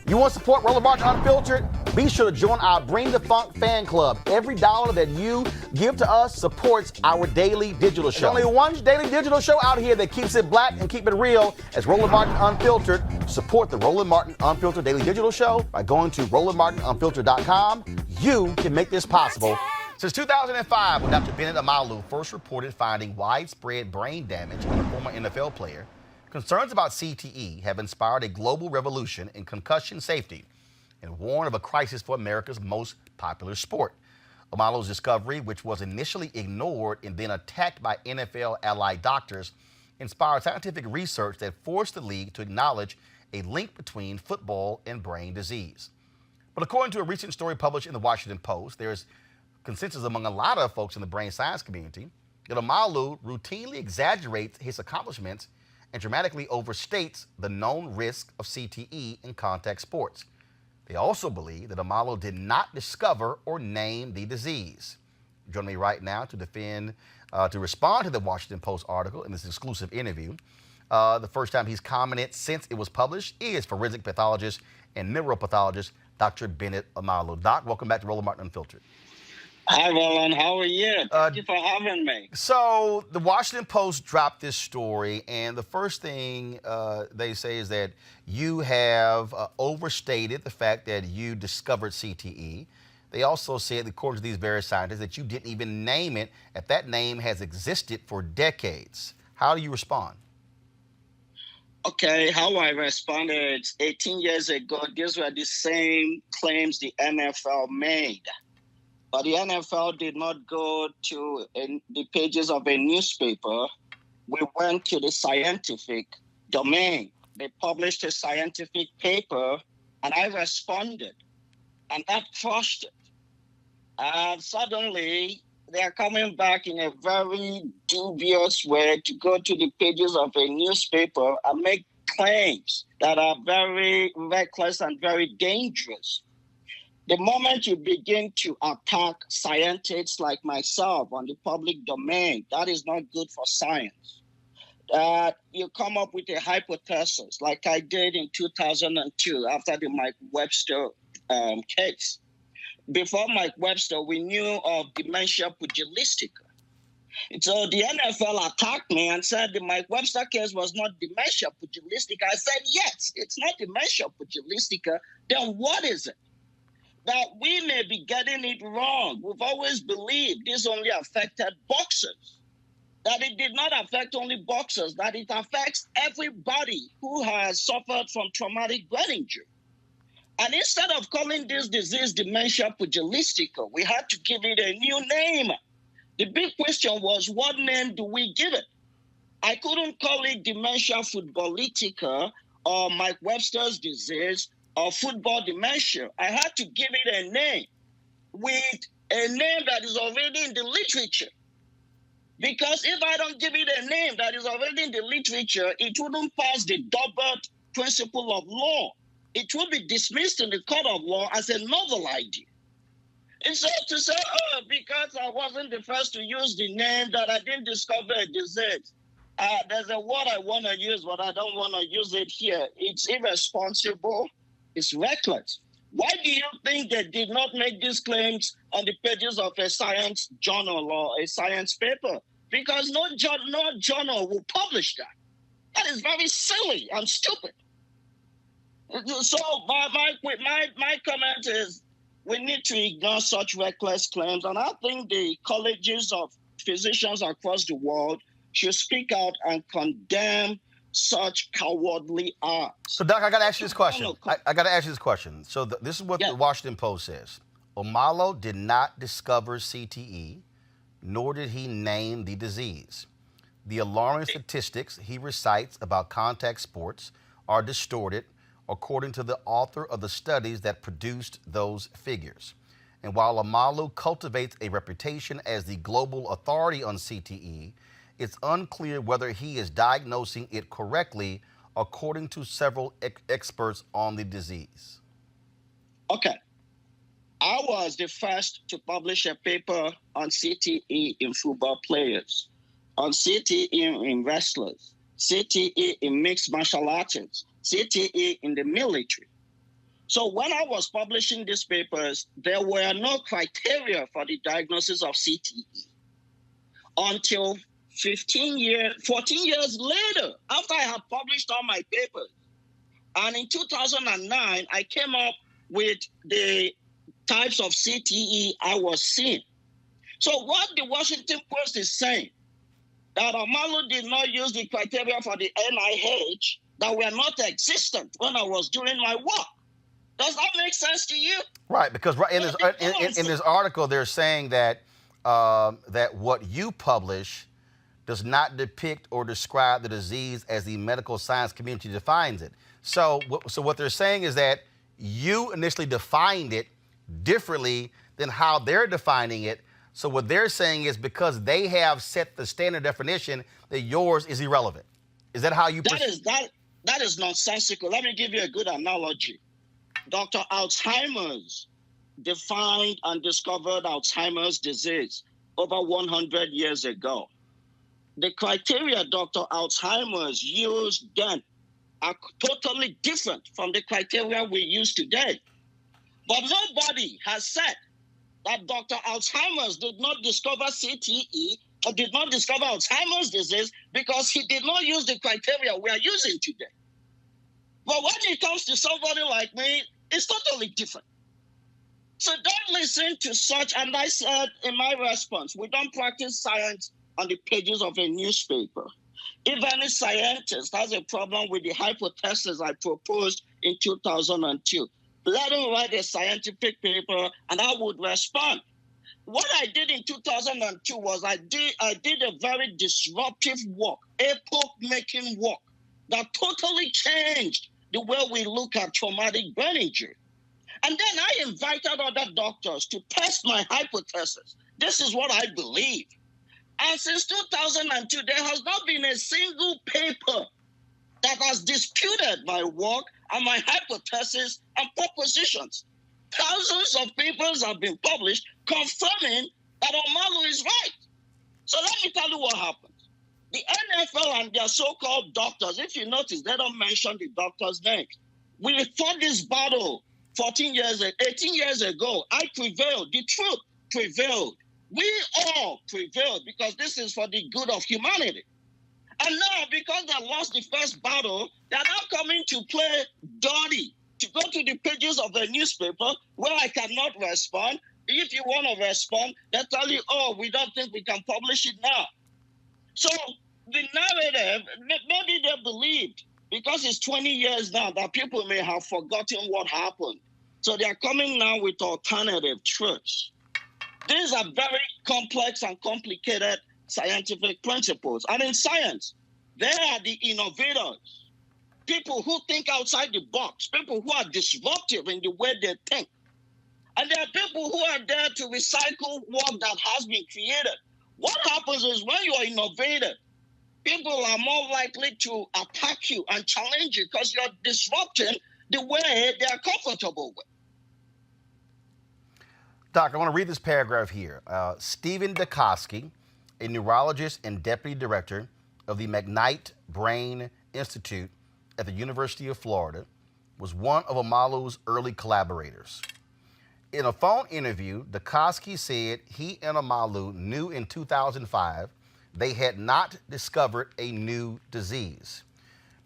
You want to support Roland Martin Unfiltered? Be sure to join our Bring the Funk fan club. Every dollar that you give to us supports our daily digital show. There's only one daily digital show out here that keeps it black and keep it real as Roland Martin Unfiltered. Support the Roland Martin Unfiltered daily digital show by going to RolandMartinUnfiltered.com. You can make this possible. Since 2005, when Dr. Bennet Omalu first reported finding widespread brain damage in a former NFL player, concerns about CTE have inspired a global revolution in concussion safety and warned of a crisis for America's most popular sport. Omalu's discovery, which was initially ignored and then attacked by NFL allied doctors, inspired scientific research that forced the league to acknowledge a link between football and brain disease. But according to a recent story published in the Washington Post, there's consensus among a lot of folks in the brain science community that Omalu routinely exaggerates his accomplishments and dramatically overstates the known risk of CTE in contact sports. They also believe that Omalu did not discover or name the disease. Joining me right now to respond to the Washington Post article in this exclusive interview, the first time he's commented since it was published, is forensic pathologist and neuropathologist Dr. Bennet Omalu. Doc, welcome back to Roland Martin Unfiltered. Hi, Roland. How are you? Thank you for having me. So the Washington Post dropped this story, and the first thing they say is that you have overstated the fact that you discovered CTE. They also said, according to these various scientists, that you didn't even name it, that that name has existed for decades. How do you respond? Okay, how I responded 18 years ago, these were the same claims the NFL made. But the NFL did not go to the pages of a newspaper. We went to the scientific domain. They published a scientific paper, and I responded. And that crushed it. And suddenly, they are coming back in a very dubious way to go to the pages of a newspaper and make claims that are very reckless and very dangerous. The moment you begin to attack scientists like myself on the public domain, that is not good for science. You come up with a hypothesis, like I did in 2002 after the Mike Webster case. Before Mike Webster, we knew of dementia pugilistica. So the NFL attacked me and said the Mike Webster case was not dementia pugilistica. I said, yes, it's not dementia pugilistica. Then what is it? That we may be getting it wrong. We've always believed this only affected boxers, that it did not affect only boxers, that it affects everybody who has suffered from traumatic brain injury. And instead of calling this disease dementia pugilistica, we had to give it a new name. The big question was, what name do we give it? I couldn't call it dementia footballitica or Mike Webster's disease or football dementia. I had to give it a name with a name that is already in the literature. Because if I don't give it a name that is already in the literature, it wouldn't pass the Daubert principle of law. It would be dismissed in the court of law as a novel idea. And so to say, because I wasn't the first to use the name that I didn't discover a disease, there's a word I want to use, but I don't want to use it here. It's irresponsible. It's reckless. Why do you think they did not make these claims on the pages of a science journal or a science paper? Because no journal will publish that. That is very silly and stupid. So my comment is we need to ignore such reckless claims. And I think the colleges of physicians across the world should speak out and condemn such cowardly acts. So, Doc, I got to ask you this question. I got to ask you this question. So this is what the Washington Post says. Omalu did not discover CTE, nor did he name the disease. The alarming statistics he recites about contact sports are distorted, according to the author of the studies that produced those figures. And while Omalu cultivates a reputation as the global authority on CTE, it's unclear whether he is diagnosing it correctly, according to several experts on the disease. Okay. I was the first to publish a paper on CTE in football players, on CTE in wrestlers, CTE in mixed martial artists, CTE in the military. So when I was publishing these papers, there were no criteria for the diagnosis of CTE until 14 years later, after I had published all my papers. And in 2009, I came up with the types of CTE I was seeing. So what the Washington Post is saying, that Omalu did not use the criteria for the NIH that were not existent when I was doing my work. Does that make sense to you? Right, because in this article, they're saying that that what you publish does not depict or describe the disease as the medical science community defines it. So what they're saying is that you initially defined it differently than how they're defining it. So what they're saying is because they have set the standard definition, that yours is irrelevant. Is that how you? That is nonsensical. Let me give you a good analogy. Dr. Alzheimer's defined and discovered Alzheimer's disease over 100 years ago. The criteria Dr. Alzheimer's used then are totally different from the criteria we use today. But nobody has said that Dr. Alzheimer's did not discover CTE or did not discover Alzheimer's disease because he did not use the criteria we are using today. But when it comes to somebody like me, it's totally different. So don't listen to such, and I said in my response, we don't practice science on the pages of a newspaper. If any scientist has a problem with the hypothesis I proposed in 2002, let him write a scientific paper and I would respond. What I did in 2002 was I did a very disruptive work, epoch-making work that totally changed the way we look at traumatic brain injury. And then I invited other doctors to test my hypothesis. This is what I believe. And since 2002, there has not been a single paper that has disputed my work and my hypothesis and propositions. Thousands of papers have been published confirming that Omalu is right. So let me tell you what happened. The NFL and their so-called doctors, if you notice, they don't mention the doctors' names. We fought this battle 18 years ago. I prevailed. The truth prevailed. We all prevailed because this is for the good of humanity. And now, because they lost the first battle, they're now coming to play dirty, to go to the pages of the newspaper where I cannot respond. If you want to respond, they tell you, oh, we don't think we can publish it now. So the narrative, maybe they believed, because it's 20 years now, that people may have forgotten what happened. So they're coming now with alternative truths. These are very complex and complicated scientific principles. And in science, they are the innovators, people who think outside the box, people who are disruptive in the way they think. And there are people who are there to recycle work that has been created. What happens is when you are innovative, people are more likely to attack you and challenge you because you're disrupting the way they are comfortable with. Doc, I want to read this paragraph here. Stephen Dikoski, a neurologist and deputy director of the McKnight Brain Institute at the University of Florida, was one of Omalu's early collaborators. In a phone interview, Dikoski said he and Omalu knew in 2005 they had not discovered a new disease.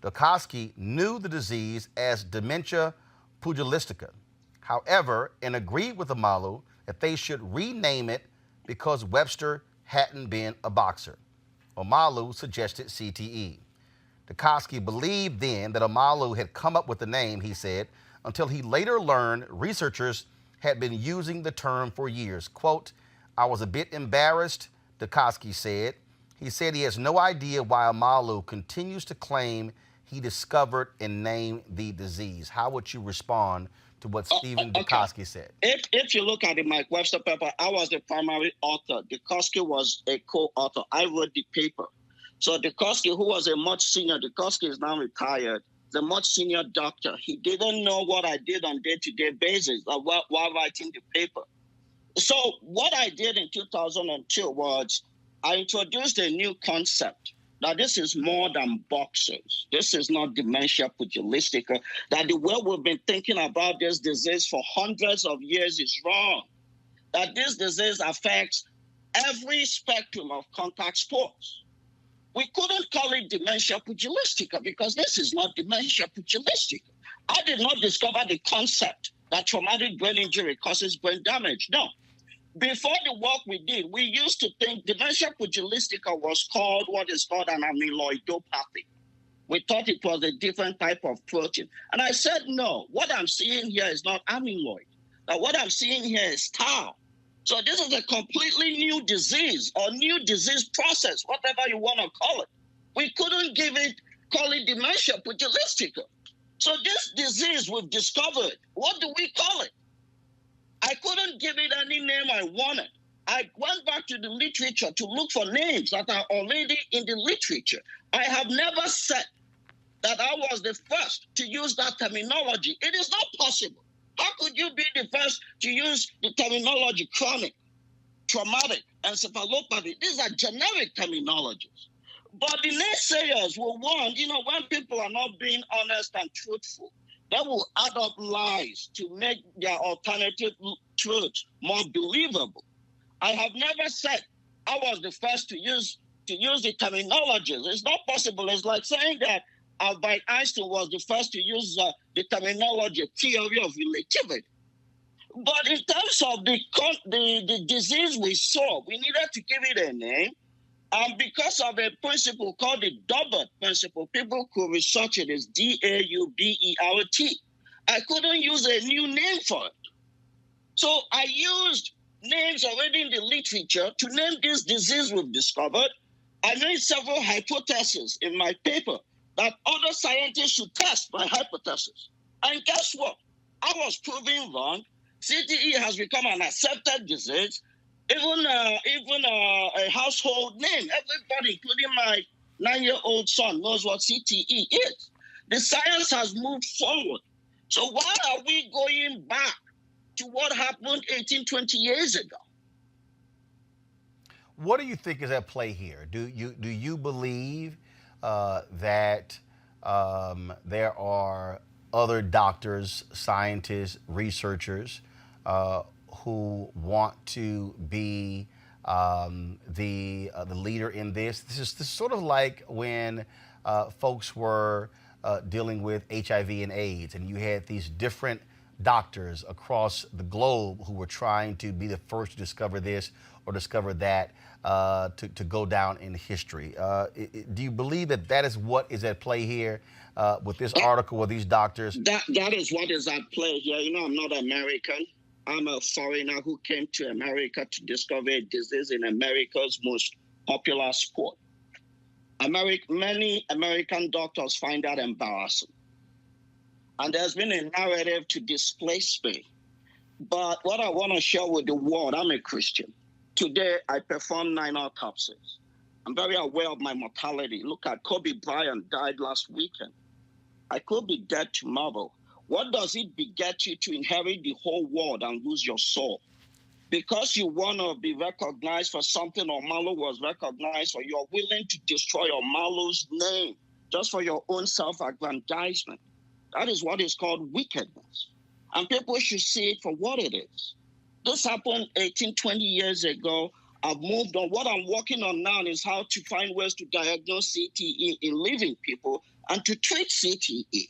Dikoski knew the disease as dementia pugilistica, however, and agreed with Omalu that they should rename it because Webster hadn't been a boxer. Omalu suggested CTE. Dikoski believed then that Omalu had come up with the name, he said, until he later learned researchers had been using the term for years. Quote, I was a bit embarrassed, Dikoski said. He said he has no idea why Omalu continues to claim he discovered and named the disease. How would you respond to what Stephen Dikoski said? If you look at the Mike Webster paper, I was the primary author. Dikoski was a co-author. I wrote the paper. So Dikoski, who was a much senior, Dikoski is now retired, the much senior doctor. He didn't know what I did on day-to-day basis while writing the paper. So what I did in 2002 was I introduced a new concept that this is more than boxers. This is not dementia pugilistica, that the way we've been thinking about this disease for hundreds of years is wrong. That this disease affects every spectrum of contact sports. We couldn't call it dementia pugilistica because this is not dementia pugilistica. I did not discover the concept that traumatic brain injury causes brain damage. No. Before the work we did, we used to think dementia pugilistica was called what is called an amyloidopathy. We thought it was a different type of protein. And I said, no, what I'm seeing here is not amyloid. Now, what I'm seeing here is tau. So this is a completely new disease or new disease process, whatever you want to call it. We couldn't call it dementia pugilistica. So this disease we've discovered, what do we call it? I couldn't give it any name I wanted. I went back to the literature to look for names that are already in the literature. I have never said that I was the first to use that terminology. It is not possible. How could you be the first to use the terminology chronic, traumatic, encephalopathy? These are generic terminologies. But the naysayers will want, when people are not being honest and truthful, they will add up lies to make their alternative truths more believable. I have never said I was the first to use the terminologies. It's not possible. It's like saying that Albert Einstein was the first to use the terminology theory of relativity. But in terms of the disease we saw, we needed to give it a name. And because of a principle called the Daubert principle, people could research it as Daubert. I couldn't use a new name for it. So I used names already in the literature to name this disease we've discovered. I made several hypotheses in my paper that other scientists should test my hypothesis. And guess what? I was proven wrong. CTE has become an accepted disease. Even a household name. Everybody, including my 9-year-old son, knows what CTE is. The science has moved forward. So why are we going back to what happened 18, 20 years ago? What do you think is at play here? Do you believe that there are other doctors, scientists, researchers who want to be the leader in this? This is sort of like when folks were dealing with HIV and AIDS, and you had these different doctors across the globe who were trying to be the first to discover this or discover that to go down in history. Do you believe that is what is at play here with this article with these doctors? That is what is at play here. I'm not American. I'm a foreigner who came to America to discover a disease in America's most popular sport. Many American doctors find that embarrassing. And there's been a narrative to displace me. But what I want to share with the world, I'm a Christian. Today, I performed 9 autopsies. I'm very aware of my mortality. Look at Kobe Bryant died last weekend. I could be dead tomorrow. What does it beget you to inherit the whole world and lose your soul? Because you want to be recognized for something Omalu was recognized for, you're willing to destroy Omalu's name just for your own self-aggrandizement. That is what is called wickedness. And people should see it for what it is. This happened 18, 20 years ago. I've moved on. What I'm working on now is how to find ways to diagnose CTE in living people and to treat CTE.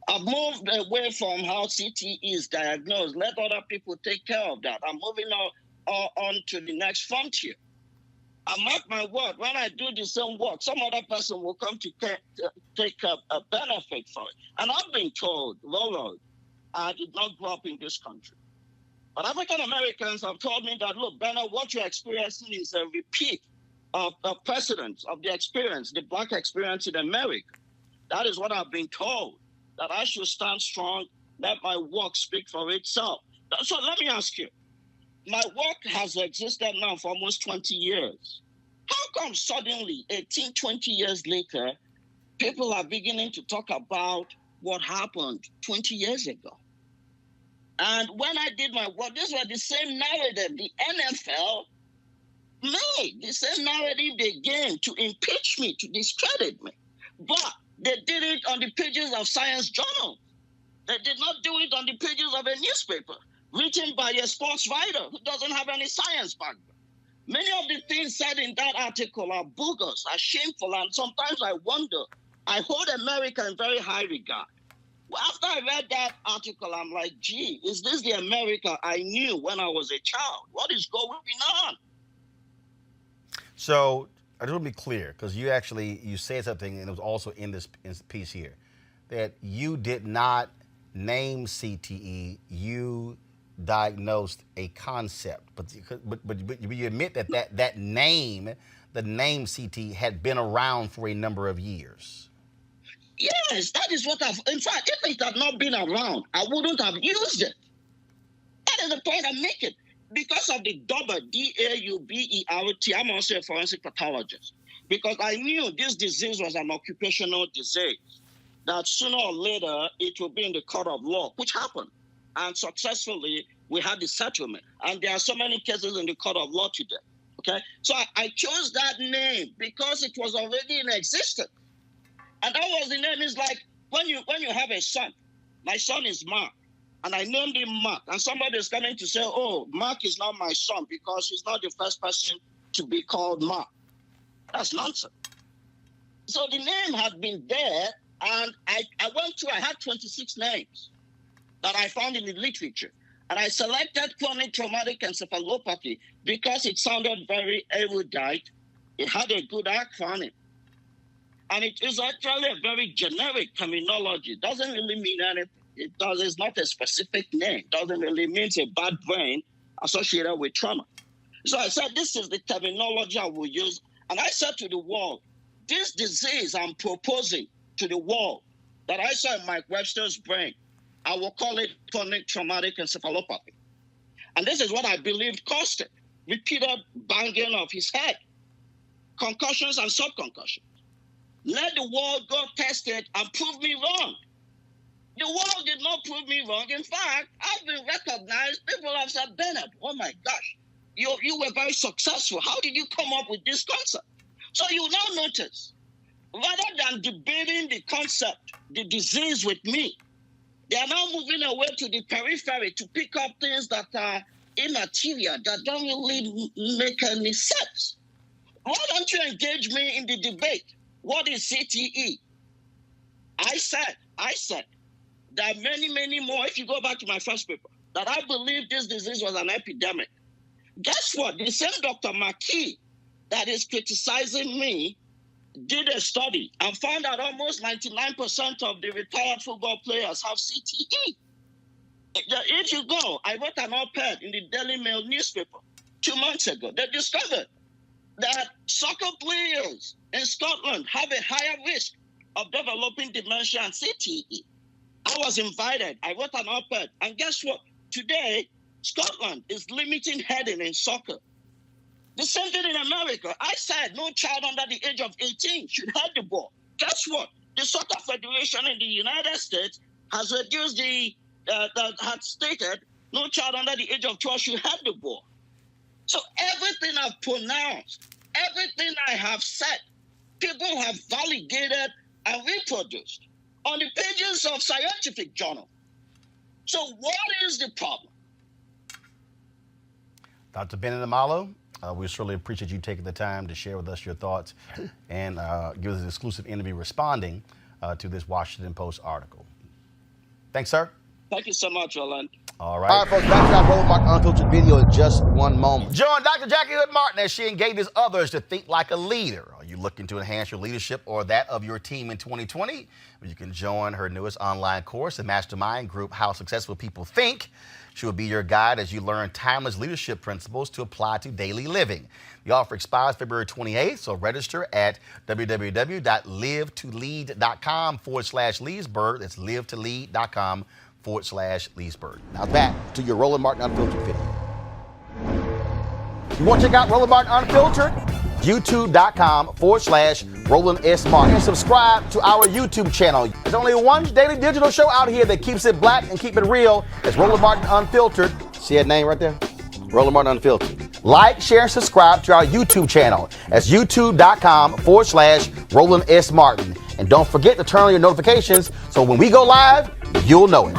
I've moved away from how CTE is diagnosed. Let other people take care of that. I'm moving on to the next frontier. I mark my word, when I do the same work, some other person will come to take a benefit for it. And I've been told, Roland, I did not grow up in this country. But African Americans have told me that, look, Bennet, what you're experiencing is a repeat of precedents of the experience, the Black experience in America. That is what I've been told, that I should stand strong, let my work speak for itself. So let me ask you, my work has existed now for almost 20 years. How come suddenly, 18, 20 years later, people are beginning to talk about what happened 20 years ago? And when I did my work, these were the same narrative. The NFL made the same narrative again to impeach me, to discredit me. But they did it on the pages of science journals. They did not do it on the pages of a newspaper written by a sports writer who doesn't have any science background. Many of the things said in that article are bogus, are shameful, and sometimes I wonder. I hold America in very high regard. Well, after I read that article, I'm like, gee, is this the America I knew when I was a child? What is going on? So I just want to be clear, because you said something, and it was also in this piece here, that you did not name CTE, you diagnosed a concept, but you admit that name, the name CTE, had been around for a number of years. Yes, that is what in fact, if it had not been around, I wouldn't have used it. That is the point I'm making. Because of the double DAUBERT, I'm also a forensic pathologist. Because I knew this disease was an occupational disease, that sooner or later it will be in the court of law, which happened. And successfully, we had the settlement. And there are so many cases in the court of law today. Okay? So I chose that name because it was already in existence. And that was the name. Is like when you have a son. My son is Mark, and I named him Mark. And somebody is coming to say, oh, Mark is not my son because he's not the first person to be called Mark. That's nonsense. So the name had been there, and I had 26 names that I found in the literature. And I selected chronic traumatic encephalopathy because it sounded very erudite. It had a good acronym. And it is actually a very generic terminology. It doesn't really mean anything. It's not a specific name. It doesn't really mean it's a bad brain associated with trauma. So I said, this is the terminology I will use. And I said to the world, this disease I'm proposing to the world that I saw in Mike Webster's brain, I will call it chronic traumatic encephalopathy. And this is what I believe caused it. Repeated banging of his head, concussions and subconcussions. Let the world go test it and prove me wrong. The world did not prove me wrong. In fact, I've been recognized. People have said, Bennet, oh my gosh, you were very successful. How did you come up with this concept? So you now notice, rather than debating the concept, the disease with me, they are now moving away to the periphery to pick up things that are immaterial, that don't really make any sense. Why don't you engage me in the debate? What is CTE? I said there are many, many more. If you go back to my first paper, that I believe this disease was an epidemic. Guess what? The same Dr. McKee that is criticizing me did a study and found that almost 99% of the retired football players have CTE. If you go, I wrote an op-ed in the Daily Mail newspaper 2 months ago. They discovered that soccer players in Scotland have a higher risk of developing dementia and CTE. I was invited. I wrote an op-ed. And guess what? Today, Scotland is limiting heading in soccer. The same thing in America. I said no child under the age of 18 should head the ball. Guess what? The Soccer Federation in the United States has reduced had stated no child under the age of 12 should head the ball. So everything I've pronounced, everything I have said, people have validated and reproduced on the pages of scientific journals. So what is the problem? Dr. Bennet Omalu, we certainly appreciate you taking the time to share with us your thoughts and give us an exclusive interview responding to this Washington Post article. Thanks, sir. Thank you so much, Roland. All right. All right, folks, back to our Roland Martin Unfiltered video in just one moment. Join Dr. Jackie Hood Martin as she engages others to think like a leader. Are you looking to enhance your leadership or that of your team in 2020? You can join her newest online course, the Mastermind Group, How Successful People Think. She will be your guide as you learn timeless leadership principles to apply to daily living. The offer expires February 28th, so register at www.livetolead.com/Leesburg. That's livetolead.com/Leesburg. Now back to your Roland Martin Unfiltered video. You want to check out Roland Martin Unfiltered? YouTube.com/Roland S. Martin. And subscribe to our YouTube channel. There's only one daily digital show out here that keeps it black and keep it real. It's Roland Martin Unfiltered. See that name right there? Roland Martin Unfiltered. Like, share, and subscribe to our YouTube channel. That's youtube.com/Roland S. Martin. And don't forget to turn on your notifications so when we go live, you'll know it.